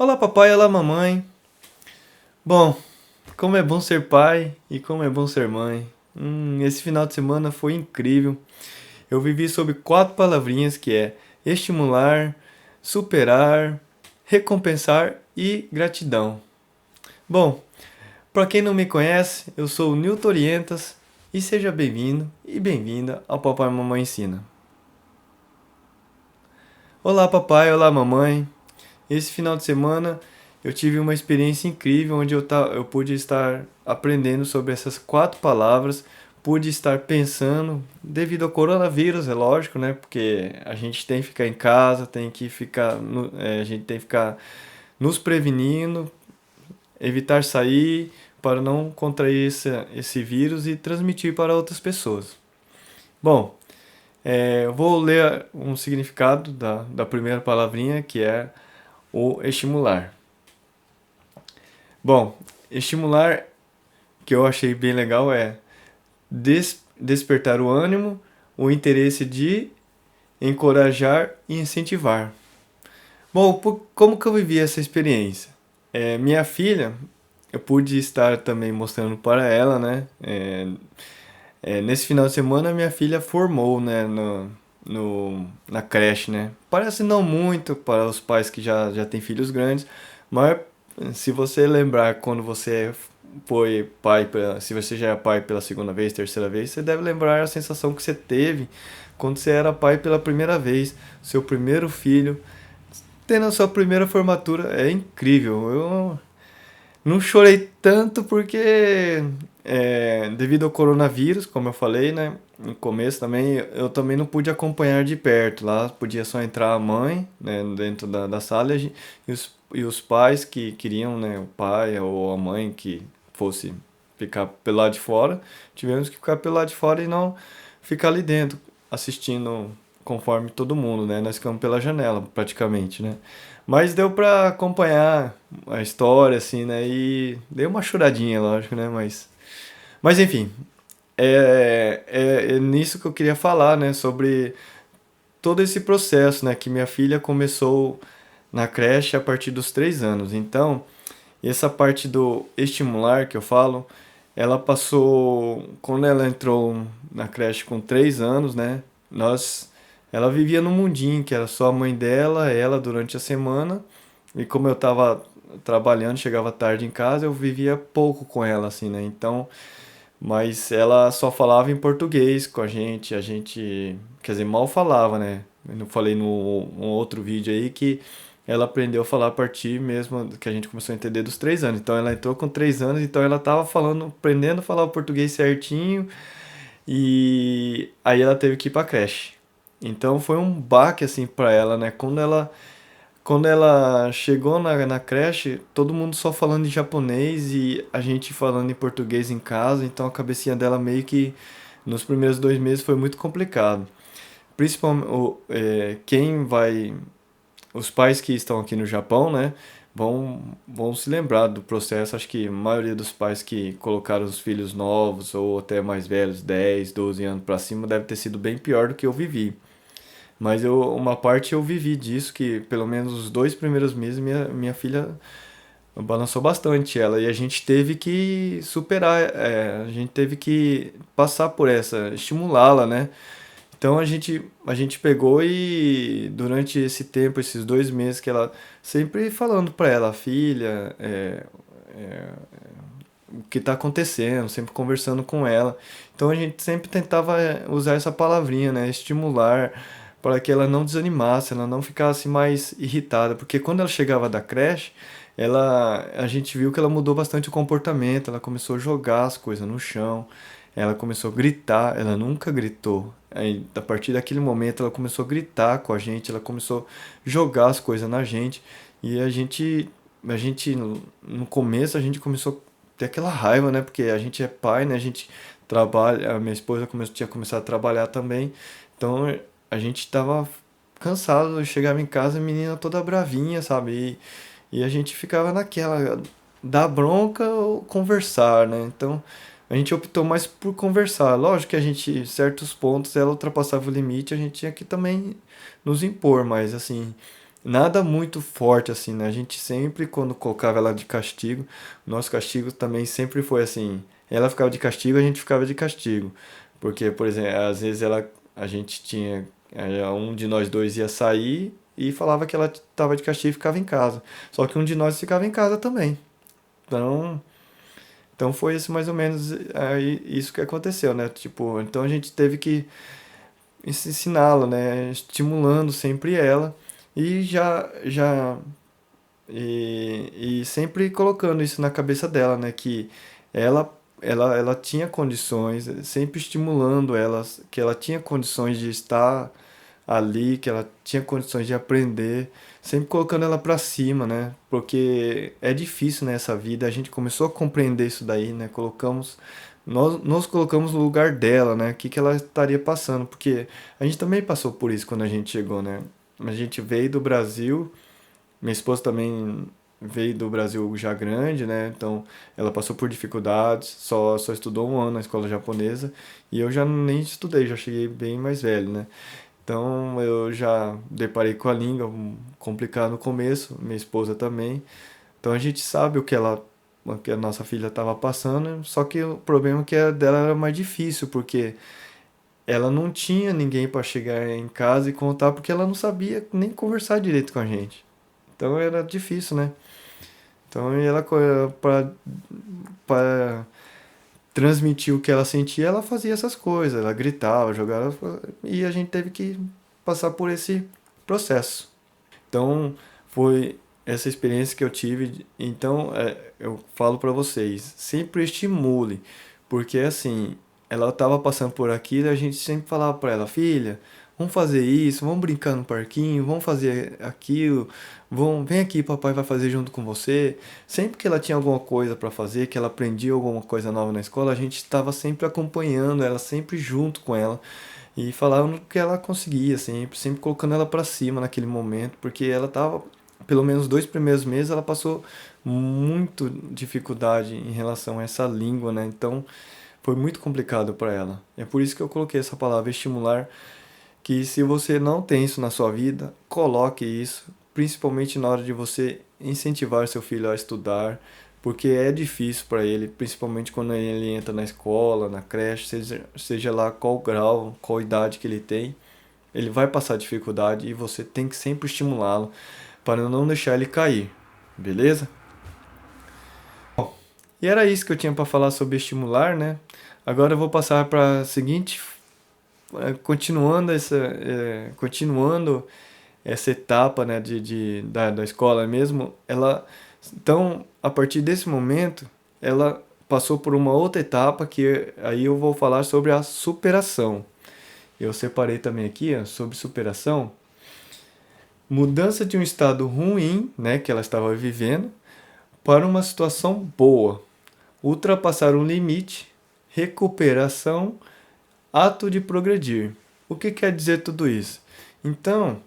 Olá, papai, olá, mamãe. Bom, como é bom ser pai e como é bom ser mãe. Esse final de semana foi incrível. Eu vivi sobre quatro palavrinhas que é estimular, superar, recompensar e gratidão. Bom, para quem não me conhece, eu sou o Nilton Orientas e seja bem-vindo e bem-vinda ao Papai e Mamãe Ensina. Olá, papai, olá, mamãe. Esse final de semana eu tive uma experiência incrível onde eu pude estar aprendendo sobre essas quatro palavras, pude estar pensando, devido ao coronavírus, é lógico, né? Porque a gente tem que ficar em casa, a gente tem que ficar nos prevenindo, evitar sair para não contrair esse vírus e transmitir para outras pessoas. Bom, eu vou ler um significado da primeira palavrinha, que é o estimular. Bom, estimular que eu achei bem legal é despertar o ânimo, o interesse de encorajar e incentivar. Bom, como que eu vivi essa experiência? Minha filha, eu pude estar também mostrando para ela, né? Nesse final de semana, minha filha formou, né? Na creche, né? Parece não muito para os pais que já têm filhos grandes, mas se você lembrar quando você foi pai, se você já é pai pela segunda vez, terceira vez, você deve lembrar a sensação que você teve quando você era pai pela primeira vez, seu primeiro filho, tendo a sua primeira formatura. É incrível. Eu não chorei tanto porque, devido ao coronavírus, como eu falei, né? No começo também, eu também não pude acompanhar de perto. Lá podia só entrar a mãe, né, dentro da sala e os pais que queriam, né, o pai ou a mãe que fosse ficar pelo lado de fora. Tivemos que ficar pelo lado de fora e não ficar ali dentro, assistindo conforme todo mundo, né? Nós ficamos pela janela, praticamente, né? Mas deu pra acompanhar a história, assim, né? E dei uma choradinha, lógico, né? Mas enfim, é nisso que eu queria falar, né? Sobre todo esse processo, né? Que minha filha começou na creche a partir dos 3 anos. Então, essa parte do estimular que eu falo, ela passou, quando ela entrou na creche com 3 anos, né? Ela vivia num mundinho que era só a mãe dela, ela durante a semana. E como eu tava trabalhando, chegava tarde em casa, eu vivia pouco com ela, assim, né? Então, mas ela só falava em português com a gente, quer dizer, mal falava, né? Eu não falei no outro vídeo aí que ela aprendeu a falar a partir mesmo que a gente começou a entender dos 3 anos. Então ela entrou com 3 anos, então ela tava falando, aprendendo a falar o português certinho, e aí ela teve que ir pra creche. Então foi um baque assim pra ela, né? Quando ela chegou na creche, todo mundo só falando em japonês e a gente falando em português em casa, então a cabecinha dela meio que nos primeiros 2 meses foi muito complicado. Principalmente os pais que estão aqui no Japão, né, vão se lembrar do processo. Acho que a maioria dos pais que colocaram os filhos novos ou até mais velhos, 10 12 anos para cima, deve ter sido bem pior do que eu vivi. Mas uma parte eu vivi disso, que pelo menos os 2 primeiros meses minha filha balançou bastante ela. E a gente teve que superar, a gente teve que passar por essa, estimulá-la, né? Então a gente pegou e durante esse tempo, esses 2 meses que ela sempre falando pra ela, filha, o que está acontecendo, sempre conversando com ela. Então a gente sempre tentava usar essa palavrinha, né, estimular, para que ela não desanimasse, ela não ficasse mais irritada, porque quando ela chegava da creche, a gente viu que ela mudou bastante o comportamento, ela começou a jogar as coisas no chão, ela começou a gritar, ela nunca gritou. Aí, a partir daquele momento, ela começou a gritar com a gente, ela começou a jogar as coisas na gente, e a gente no começo a gente começou ter aquela raiva, né? Porque a gente é pai, né? A gente trabalha, a minha esposa tinha começado a trabalhar também. Então a gente tava cansado, eu chegava em casa, a menina toda bravinha, sabe? E a gente ficava naquela, dar bronca ou conversar, né? Então a gente optou mais por conversar. Lógico que a gente, certos pontos, ela ultrapassava o limite, a gente tinha que também nos impor, mas assim, nada muito forte assim, né? A gente sempre, quando colocava ela de castigo, nosso castigo também sempre foi assim: ela ficava de castigo, a gente ficava de castigo. Porque, por exemplo, às vezes a gente tinha, um de nós dois ia sair e falava que ela estava de castigo e ficava em casa. Só que um de nós ficava em casa também. Então, então foi isso mais ou menos aí, isso que aconteceu, né? Tipo, então a gente teve que ensiná-la, né? Estimulando sempre ela e e sempre colocando isso na cabeça dela, né? Que ela tinha condições, sempre estimulando ela, que ela tinha condições de estar ali, que ela tinha condições de aprender, sempre colocando ela para cima, né? Porque é difícil nessa vida, a gente começou a compreender isso daí, né? Nós colocamos no lugar dela, né? O que que ela estaria passando, porque a gente também passou por isso quando a gente chegou, né? A gente veio do Brasil, minha esposa também veio do Brasil já grande, né? Então ela passou por dificuldades, só estudou um ano na escola japonesa e eu já nem estudei, já cheguei bem mais velho, né? Então eu já deparei com a língua complicada no começo, minha esposa também. Então a gente sabe o que a nossa filha estava passando, só que o problema é que a dela era mais difícil, porque ela não tinha ninguém para chegar em casa e contar, porque ela não sabia nem conversar direito com a gente. Então era difícil, né? Então ela para transmitir o que ela sentia, ela fazia essas coisas, ela gritava, jogava, e a gente teve que passar por esse processo. Então, foi essa experiência que eu tive. Então, eu falo para vocês, sempre estimule, porque assim, ela estava passando por aquilo, e a gente sempre falava para ela, filha, vamos fazer isso, vamos brincar no parquinho, vamos fazer aquilo, vem aqui, papai vai fazer junto com você. Sempre que ela tinha alguma coisa para fazer, que ela aprendia alguma coisa nova na escola, a gente estava sempre acompanhando ela, sempre junto com ela e falando que ela conseguia sempre colocando ela para cima naquele momento, porque ela tava, pelo menos 2 primeiros meses, ela passou muito dificuldade em relação a essa língua, né? Então foi muito complicado para ela. É por isso que eu coloquei essa palavra estimular, que se você não tem isso na sua vida, coloque isso, principalmente na hora de você incentivar seu filho a estudar, porque é difícil para ele, principalmente quando ele entra na escola, na creche, seja lá qual grau, qual idade que ele tem, ele vai passar dificuldade e você tem que sempre estimulá-lo para não deixar ele cair, beleza? E era isso que eu tinha para falar sobre estimular, né? Agora eu vou passar para a seguinte, continuando essa etapa, né, da escola mesmo, então, a partir desse momento, ela passou por uma outra etapa que aí eu vou falar sobre a superação. Eu separei também aqui, ó, sobre superação, mudança de um estado ruim, né, que ela estava vivendo, para uma situação boa, ultrapassar um limite, recuperação, ato de progredir. O que quer dizer tudo isso? Então,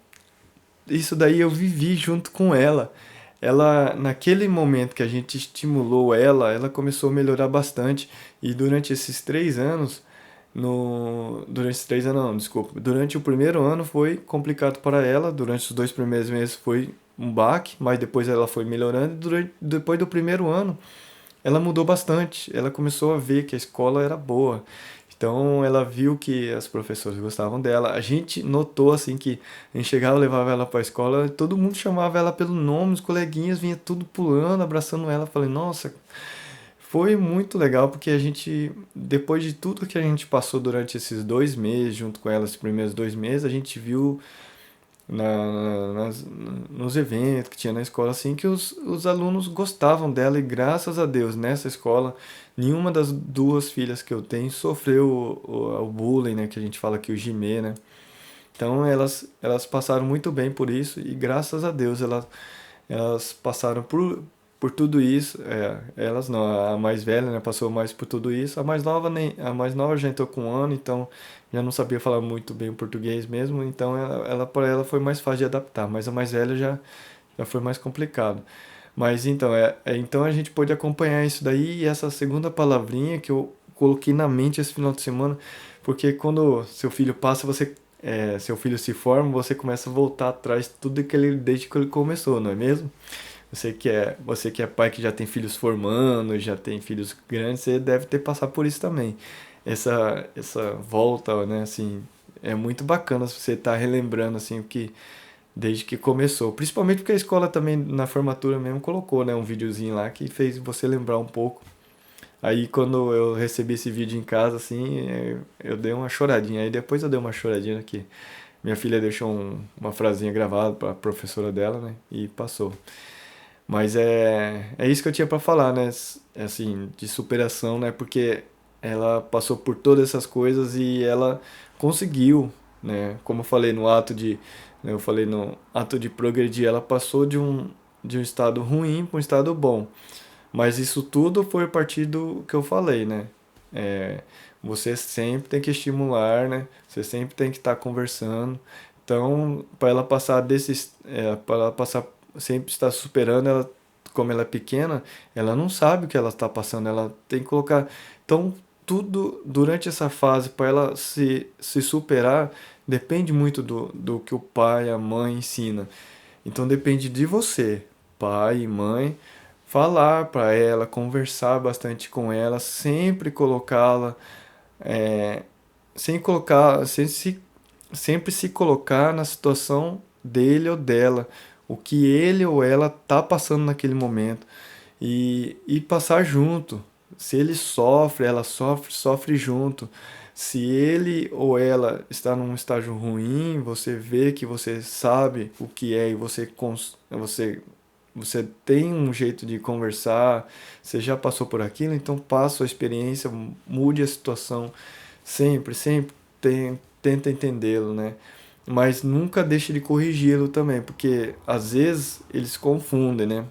isso daí eu vivi junto com ela. Ela, naquele momento que a gente estimulou ela, ela começou a melhorar bastante. E durante esses 3 anos, durante esses 3 anos, não, desculpa. Durante o primeiro ano foi complicado para ela. Durante os 2 primeiros meses foi um baque, mas depois ela foi melhorando. Depois do primeiro ano, ela mudou bastante. Ela começou a ver que a escola era boa. Então ela viu que as professoras gostavam dela. A gente notou assim que a gente chegava, levava ela para a escola, todo mundo chamava ela pelo nome, os coleguinhas vinha tudo pulando, abraçando ela. Falei, nossa, foi muito legal porque a gente, depois de tudo que a gente passou durante esses 2 meses, junto com ela, esses primeiros 2 meses, a gente viu nos eventos que tinha na escola, assim, que os alunos gostavam dela e graças a Deus, nessa escola, nenhuma das duas filhas que eu tenho sofreu o bullying, né, que a gente fala aqui, o Jimê, né? Então elas passaram muito bem por isso e graças a Deus elas passaram por tudo isso. Elas não, a mais velha, né, passou mais por tudo isso. A mais nova já entrou com 1 ano, então já não sabia falar muito bem o português mesmo. Então ela para ela foi mais fácil de adaptar, mas a mais velha já foi mais complicado. Mas então então a gente pôde acompanhar isso daí e essa segunda palavrinha que eu coloquei na mente esse final de semana, porque quando seu filho passa, você seu filho se forma, você começa a voltar atrás de tudo que ele, desde que ele começou, não é mesmo? Você que é pai que já tem filhos formando, já tem filhos grandes, você deve ter passado por isso também. Essa volta, né, assim, é muito bacana se você estar relembrando assim o que desde que começou. Principalmente porque a escola também na formatura mesmo colocou, né, um videozinho lá que fez você lembrar um pouco. Aí quando eu recebi esse vídeo em casa assim, eu dei uma choradinha. Aí depois eu dei uma choradinha que minha filha deixou uma frasinha gravada para a professora dela, né, e passou. Mas é isso que eu tinha para falar, né? Assim, de superação, né? Porque ela passou por todas essas coisas e ela conseguiu, né? Como eu falei no ato de progredir, ela passou de um estado ruim para um estado bom. Mas isso tudo foi a partir do que eu falei, né? É, você sempre tem que estimular, né? Você sempre tem que estar conversando. Então, para ela passar, sempre estar superando, ela, como ela é pequena, ela não sabe o que ela está passando. Ela tem que colocar. Então, tudo durante essa fase, para ela se superar, depende muito do que o pai, a mãe ensina. Então, depende de você, pai e mãe falar para ela, conversar bastante com ela, sempre colocá-la, é, sem colocar, sempre se colocar na situação dele ou dela, o que ele ou ela tá passando naquele momento e passar junto. Se ele sofre, ela sofre, sofre junto. Se ele ou ela está num estágio ruim, você vê que você sabe o que é e você tem um jeito de conversar, você já passou por aquilo, então passa a experiência, mude a situação, sempre tenta entendê-lo, né? Mas nunca deixe de corrigi-lo também, porque às vezes eles confundem, né?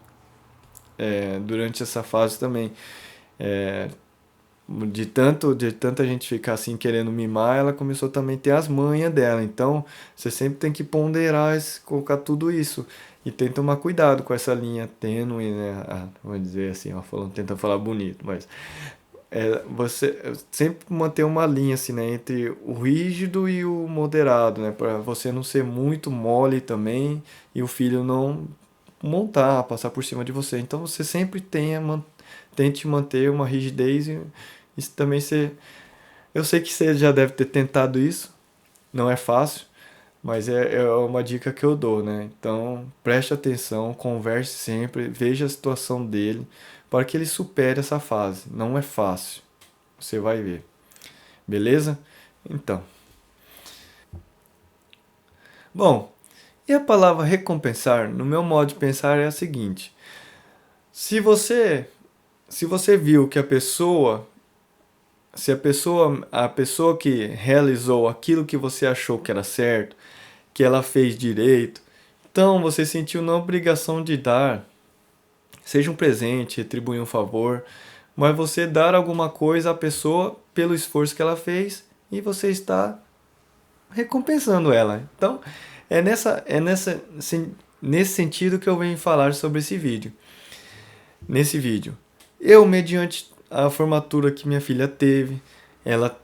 Durante essa fase também. É, de tanta gente ficar assim querendo mimar, ela começou também a ter as manhas dela. Então, você sempre tem que ponderar, colocar tudo isso. E tem que tomar cuidado com essa linha tênue, né? Vou dizer assim, ó, tenta falar bonito, mas você sempre manter uma linha assim, né, entre o rígido e o moderado, né, para você não ser muito mole também e o filho não passar por cima de você. Então você sempre tente manter uma rigidez e isso também eu sei que você já deve ter tentado isso, não é fácil, mas é uma dica que eu dou, né? Então, preste atenção, converse sempre, veja a situação dele, para que ele supere essa fase. Não é fácil, você vai ver. Beleza? Então, bom, e a palavra recompensar, no meu modo de pensar, é a seguinte: se você, se você viu que a pessoa que realizou aquilo que você achou que era certo, que ela fez direito, então você sentiu na obrigação de dar, seja um presente, retribuir um favor, mas você dar alguma coisa à pessoa pelo esforço que ela fez e você está recompensando ela. Então, nesse sentido que eu venho falar sobre esse vídeo. Nesse vídeo, eu, mediante a formatura que minha filha teve, ela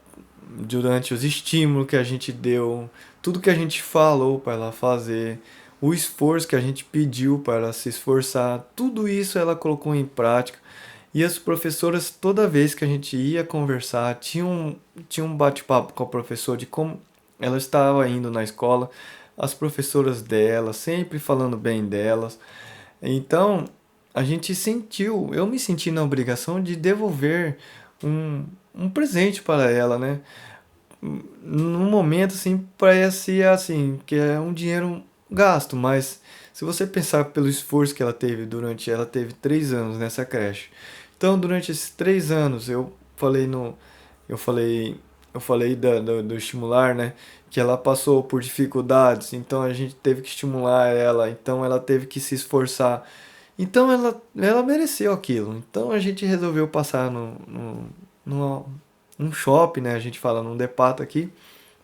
durante os estímulos que a gente deu, tudo que a gente falou para ela fazer, o esforço que a gente pediu para ela se esforçar, tudo isso ela colocou em prática. E as professoras, toda vez que a gente ia conversar, tinha um bate-papo com a professora de como ela estava indo na escola, as professoras dela, sempre falando bem delas. Então, eu me senti na obrigação de devolver um presente para ela, né? Num momento assim parece assim que é um dinheiro gasto, mas se você pensar pelo esforço que ela teve 3 anos nessa creche. Então durante esses 3 anos eu falei eu falei do estimular, né, que ela passou por dificuldades, então a gente teve que estimular ela, então ela teve que se esforçar, então ela mereceu aquilo. Então a gente resolveu passar no, num shopping, né? A gente fala num depato aqui,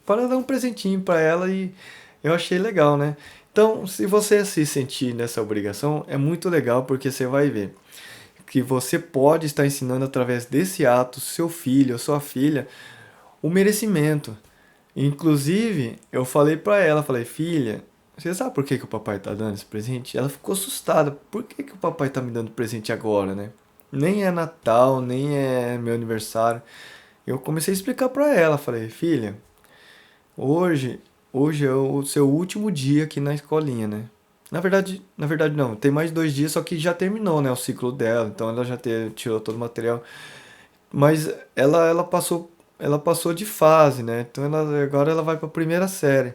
para dar um presentinho para ela e eu achei legal, né? Então, se você se sentir nessa obrigação, é muito legal porque você vai ver que você pode estar ensinando através desse ato seu filho ou sua filha o merecimento. Inclusive, eu falei pra ela, falei, filha, você sabe por que que o papai tá dando esse presente? Ela ficou assustada. Por que que o papai tá me dando presente agora, né? Nem é Natal, nem é meu aniversário. Eu comecei a explicar pra ela, falei, filha, hoje, hoje é o seu último dia aqui na escolinha, né? Na verdade não, tem mais 2 dias, só que já terminou, né, o ciclo dela, então ela já tirou todo o material. Mas ela passou de fase, né? Então agora ela vai para a primeira série.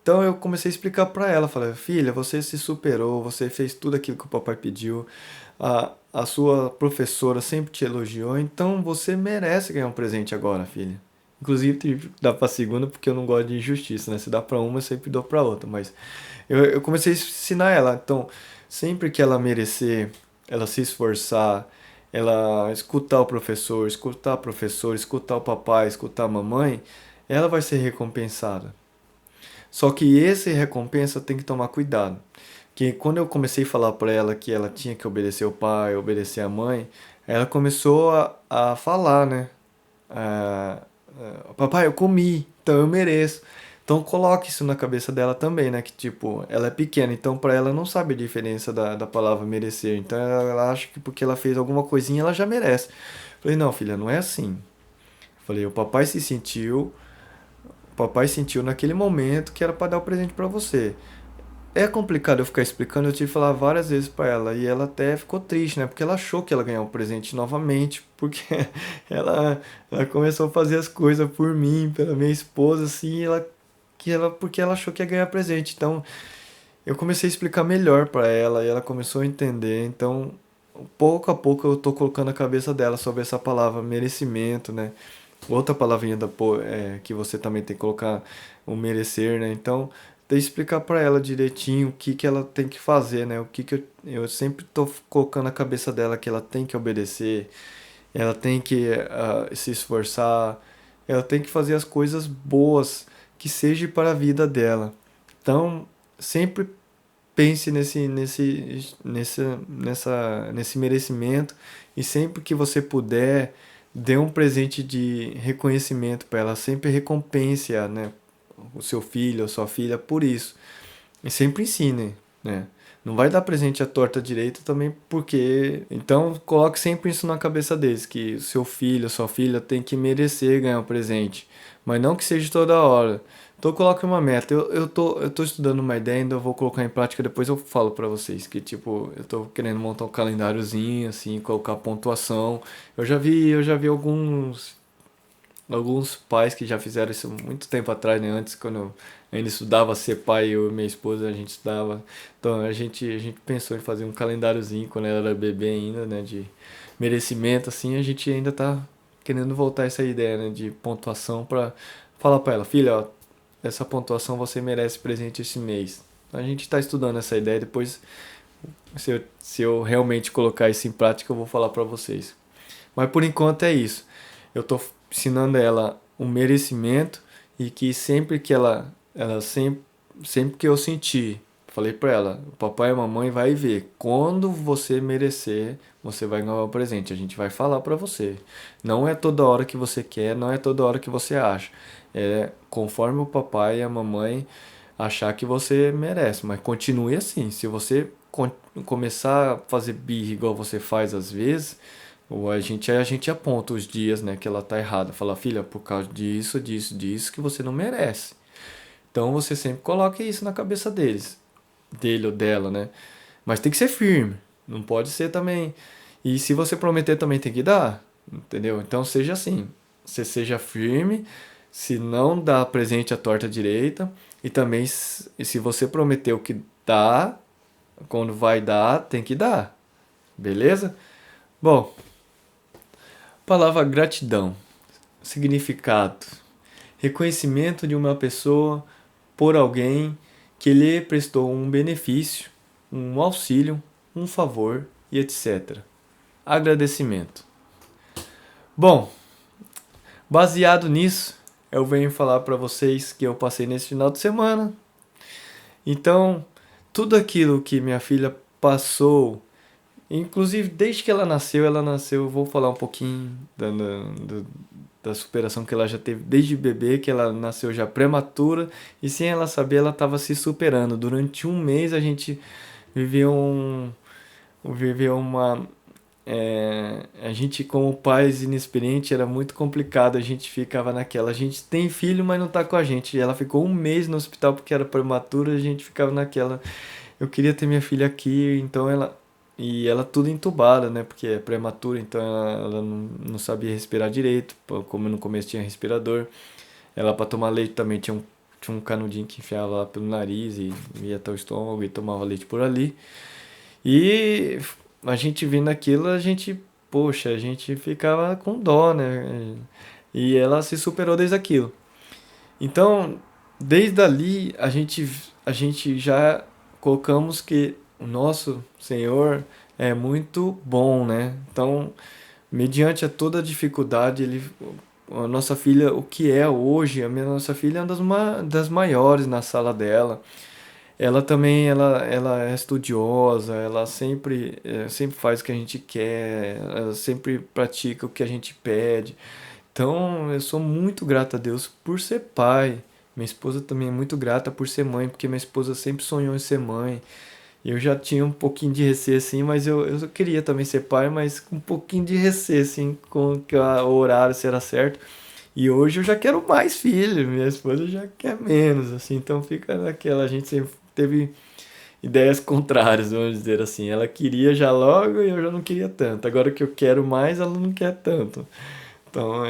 Então eu comecei a explicar para ela, falei, filha, você se superou, você fez tudo aquilo que o papai pediu, a sua professora sempre te elogiou, então você merece ganhar um presente agora, filha. Inclusive tive que dar pra segunda porque eu não gosto de injustiça, né? Se dá pra uma, eu sempre dou pra outra. Mas eu comecei a ensinar ela. Então, sempre que ela merecer, ela se esforçar, ela escutar o professor, escutar a professora, escutar o papai, escutar a mamãe, ela vai ser recompensada. Só que esse recompensa tem que tomar cuidado. Que quando eu comecei a falar para ela que ela tinha que obedecer o pai, obedecer a mãe, ela começou a falar, né? Ah, papai, eu comi, então eu mereço. Então coloque isso na cabeça dela também, né? Que tipo, ela é pequena, então para ela não sabe a diferença da palavra merecer. Então ela acha que porque ela fez alguma coisinha ela já merece. Falei, não, filha, não é assim. Falei, o papai sentiu naquele momento que era para dar o presente para você. É complicado eu ficar explicando, eu tive que falar várias vezes pra ela e ela até ficou triste, né? Porque ela achou que ela ganhou um presente novamente, porque ela começou a fazer as coisas por mim, pela minha esposa, assim, porque ela achou que ia ganhar presente. Então, eu comecei a explicar melhor pra ela e ela começou a entender. Então, pouco a pouco eu tô colocando a cabeça dela sobre essa palavra merecimento, né? Outra palavrinha que você também tem que colocar o merecer, né? Então, tem que explicar para ela direitinho o que que ela tem que fazer, né? O que que eu sempre tô colocando na cabeça dela que ela tem que obedecer, ela tem que se esforçar, ela tem que fazer as coisas boas que seja para a vida dela. Então, sempre pense nesse merecimento e sempre que você puder, dê um presente de reconhecimento para ela, sempre recompense, né, o seu filho ou sua filha por isso. E sempre ensine, né? Não vai dar presente à torta direita também porque. Então, coloque sempre isso na cabeça deles, que o seu filho, sua filha tem que merecer ganhar um presente. Mas não que seja toda hora. Então, coloque uma meta. Eu tô estudando uma ideia, ainda vou colocar em prática, depois eu falo pra vocês. Que, tipo, eu tô querendo montar um calendáriozinho, assim, colocar pontuação. Eu já vi alguns pais que já fizeram isso muito tempo atrás, né? Antes, quando eu ainda estudava ser pai, eu e minha esposa, a gente estudava. Então, a gente pensou em fazer um calendáriozinho quando ela era bebê ainda, né? De merecimento, assim. A gente ainda tá querendo voltar essa ideia, né? De pontuação para falar para ela, filha, ó, essa pontuação você merece presente esse mês. A gente tá estudando essa ideia, depois, se eu realmente colocar isso em prática, eu vou falar para vocês. Mas por enquanto é isso. Eu tô ensinando ela o merecimento e que sempre que ela sempre que eu sentir, falei pra ela, o papai e a mamãe vai ver. Quando você merecer, você vai ganhar o presente. A gente vai falar pra você. Não é toda hora que você quer, não é toda hora que você acha. É conforme o papai e a mamãe achar que você merece, mas continue assim. Se você começar a fazer birra igual você faz às vezes, ou a gente aponta os dias, né, que ela tá errada. Fala, filha, por causa disso, disso, disso, que você não merece. Então você sempre coloca isso na cabeça deles, dele ou dela, né? Mas tem que ser firme, não pode ser também. E se você prometer também tem que dar, entendeu? Então seja assim, você seja firme, se não dá presente à torta direita, e também se você prometeu que dá, quando vai dar, tem que dar, beleza? Bom, palavra gratidão. Significado: reconhecimento de uma pessoa por alguém que lhe prestou um benefício, um auxílio, um favor e etc. Agradecimento. Bom, baseado nisso, eu venho falar para vocês que eu passei nesse final de semana. Então, tudo aquilo que minha filha passou Inclusive, desde que ela nasceu, eu vou falar um pouquinho da superação que ela já teve desde bebê, que ela nasceu já prematura, e sem ela saber, ela estava se superando. Durante um mês a gente viveu viveu uma. A gente, como pais inexperientes, era muito complicado. A gente ficava naquela. A gente tem filho, mas não tá com a gente. E ela ficou um mês no hospital porque era prematura. A gente ficava naquela. Eu queria ter minha filha aqui, então ela. E ela tudo entubada, né? Porque é prematura, então ela não sabia respirar direito. Como no começo tinha respirador. Ela, para tomar leite, também tinha um canudinho que enfiava lá pelo nariz e ia até o estômago e tomava leite por ali. E a gente vendo aquilo, poxa, a gente ficava com dó, né? E ela se superou desde aquilo. Então, desde ali, a gente já colocamos que o nosso Senhor é muito bom, né? Então, mediante a toda a dificuldade, a nossa filha, o que é hoje, a minha nossa filha é uma das maiores na sala dela. Ela também, ela é estudiosa, ela sempre faz o que a gente quer, ela sempre pratica o que a gente pede. Então, eu sou muito grato a Deus por ser pai. Minha esposa também é muito grata por ser mãe, porque minha esposa sempre sonhou em ser mãe. Eu já tinha um pouquinho de receio, assim, mas eu queria também ser pai, mas com um pouquinho de receio, assim, com que o horário se era certo. E hoje eu já quero mais filho, minha esposa já quer menos, assim, então fica naquela, a gente sempre teve ideias contrárias, vamos dizer assim. Ela queria já logo e eu já não queria tanto. Agora que eu quero mais, ela não quer tanto. Então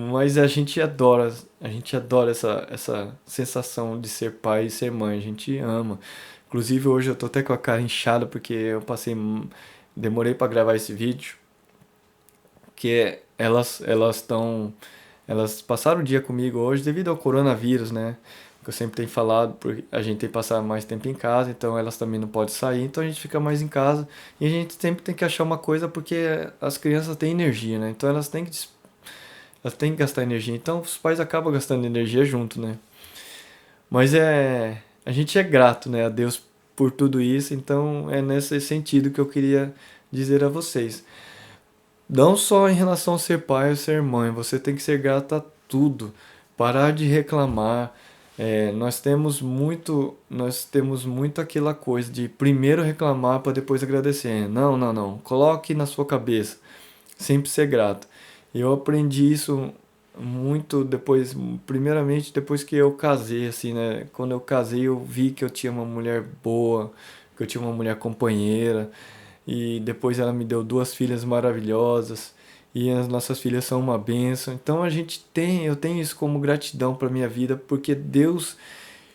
mas a gente adora essa sensação de ser pai e ser mãe, a gente ama. Inclusive hoje eu tô até com a cara inchada porque demorei para gravar esse vídeo, que elas passaram o dia comigo hoje devido ao coronavírus, né? Que eu sempre tenho falado, porque a gente tem que passar mais tempo em casa, então elas também não podem sair, então a gente fica mais em casa e a gente sempre tem que achar uma coisa porque as crianças têm energia, né? Então elas têm que gastar energia, então os pais acabam gastando energia junto, né? Mas a gente é grato, né, a Deus por tudo isso, então é nesse sentido que eu queria dizer a vocês. Não só em relação a ser pai ou ser mãe, você tem que ser grato a tudo. Parar de reclamar. Nós temos muito aquela coisa de primeiro reclamar para depois agradecer. Não, não, não. Coloque na sua cabeça. Sempre ser grato. Eu aprendi isso muito depois, primeiramente depois que eu casei, assim, né? Quando eu casei, eu vi que eu tinha uma mulher boa, que eu tinha uma mulher companheira, e depois ela me deu duas filhas maravilhosas, e as nossas filhas são uma bênção. Então eu tenho isso como gratidão para minha vida, porque Deus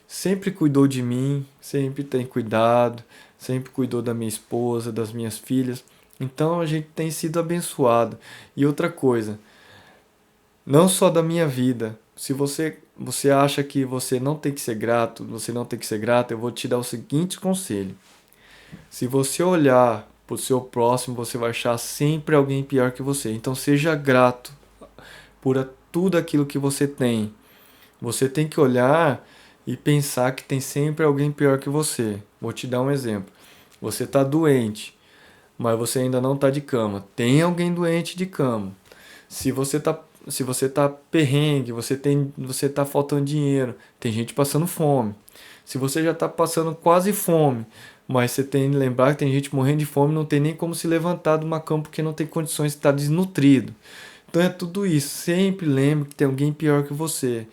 sempre cuidou de mim, sempre tem cuidado, sempre cuidou da minha esposa, das minhas filhas. Então a gente tem sido abençoado. E outra coisa, não só da minha vida. Se você acha que você não tem que ser grato, você não tem que ser grato, eu vou te dar o seguinte conselho. Se você olhar para o seu próximo, você vai achar sempre alguém pior que você. Então seja grato por tudo aquilo que você tem. Você tem que olhar e pensar que tem sempre alguém pior que você. Vou te dar um exemplo. Você está doente, mas você ainda não está de cama. Tem alguém doente de cama. Se você tá perrengue, você tá faltando dinheiro, tem gente passando fome. Se você já tá passando quase fome, mas você tem que lembrar que tem gente morrendo de fome, não tem nem como se levantar de uma cama porque não tem condições de estar desnutrido. Então é tudo isso. Sempre lembre que tem alguém pior que você.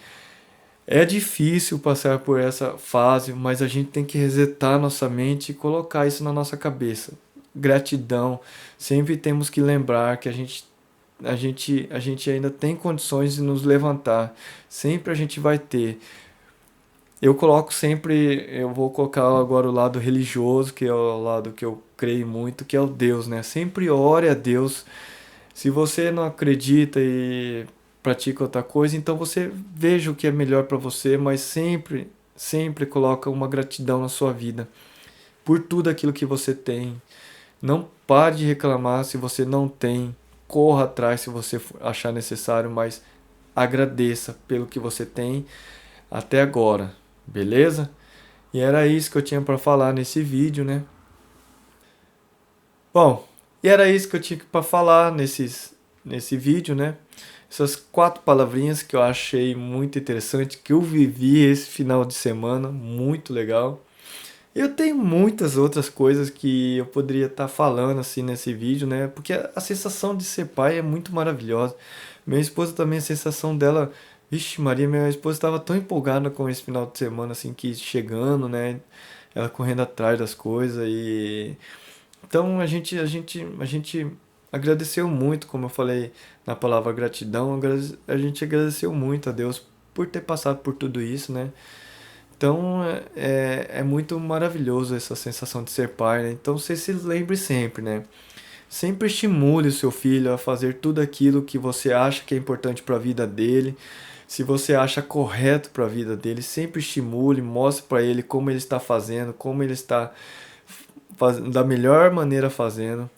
É difícil passar por essa fase, mas a gente tem que resetar nossa mente e colocar isso na nossa cabeça. Gratidão. Sempre temos que lembrar que a gente ainda tem condições de nos levantar. Sempre a gente vai ter. Eu vou colocar agora o lado religioso, que é o lado que eu creio muito, que é o Deus, né? Sempre ore a Deus. Se você não acredita e pratica outra coisa, então você veja o que é melhor para você, mas sempre, sempre coloca uma gratidão na sua vida por tudo aquilo que você tem. Não pare de reclamar se você não tem. Corra atrás se você achar necessário, mas agradeça pelo que você tem até agora, beleza? E era isso que eu tinha para falar nesse vídeo, né? Bom, e era isso que eu tinha para falar nesse vídeo, né? Essas 4 palavrinhas que eu achei muito interessante, que eu vivi esse final de semana, muito legal. Eu tenho muitas outras coisas que eu poderia estar falando assim nesse vídeo, né? Porque a sensação de ser pai é muito maravilhosa. Minha esposa também, a sensação dela, vixe Maria, minha esposa estava tão empolgada com esse final de semana assim que chegando, né? Ela correndo atrás das coisas e então a gente agradeceu muito, como eu falei na palavra gratidão, a gente agradeceu muito a Deus por ter passado por tudo isso, né? Então é muito maravilhoso essa sensação de ser pai, né? Então você se lembre sempre, né? Sempre estimule o seu filho a fazer tudo aquilo que você acha que é importante para a vida dele. Se você acha correto para a vida dele, sempre estimule, mostre para ele como ele está fazendo, como ele está fazendo da melhor maneira fazendo.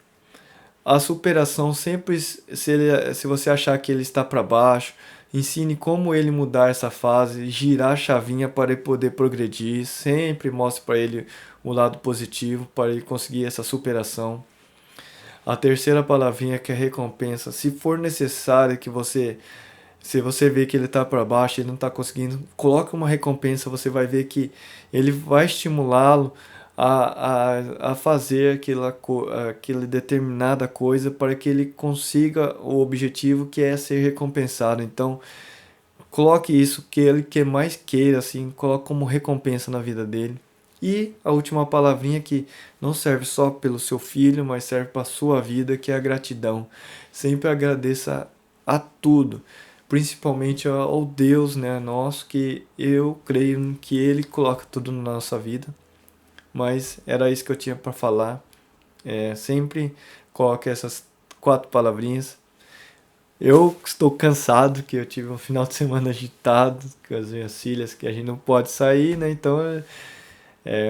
A superação sempre, se você achar que ele está para baixo, ensine como ele mudar essa fase, girar a chavinha para ele poder progredir. Sempre mostre para ele o lado positivo, para ele conseguir essa superação. A terceira palavrinha que é recompensa. Se for necessário que se você vê que ele está para baixo, ele não está conseguindo, coloque uma recompensa, você vai ver que ele vai estimulá-lo a fazer aquela determinada coisa para que ele consiga o objetivo que é ser recompensado. Então, coloque isso que ele que mais queira, assim, coloque como recompensa na vida dele. E a última palavrinha que não serve só pelo seu filho, mas serve para a sua vida, que é a gratidão. Sempre agradeça a tudo, principalmente ao Deus, né, nosso, que eu creio que Ele coloca tudo na nossa vida. Mas era isso que eu tinha para falar. Sempre coloque essas 4 palavrinhas. Eu estou cansado, que eu tive um final de semana agitado com as minhas filhas, que a gente não pode sair, né? Então,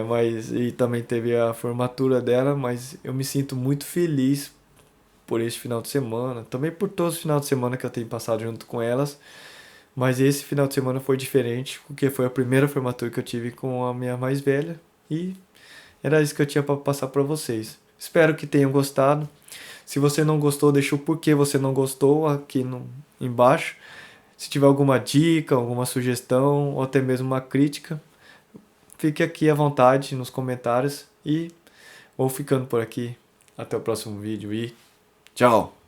mas e também teve a formatura dela, mas eu me sinto muito feliz por esse final de semana, também por todos os finais de semana que eu tenho passado junto com elas, mas esse final de semana foi diferente, porque foi a primeira formatura que eu tive com a minha mais velha e era isso que eu tinha para passar para vocês. Espero que tenham gostado. Se você não gostou, deixa o porquê você não gostou aqui embaixo. Se tiver alguma dica, alguma sugestão ou até mesmo uma crítica, fique aqui à vontade nos comentários e vou ficando por aqui. Até o próximo vídeo e tchau!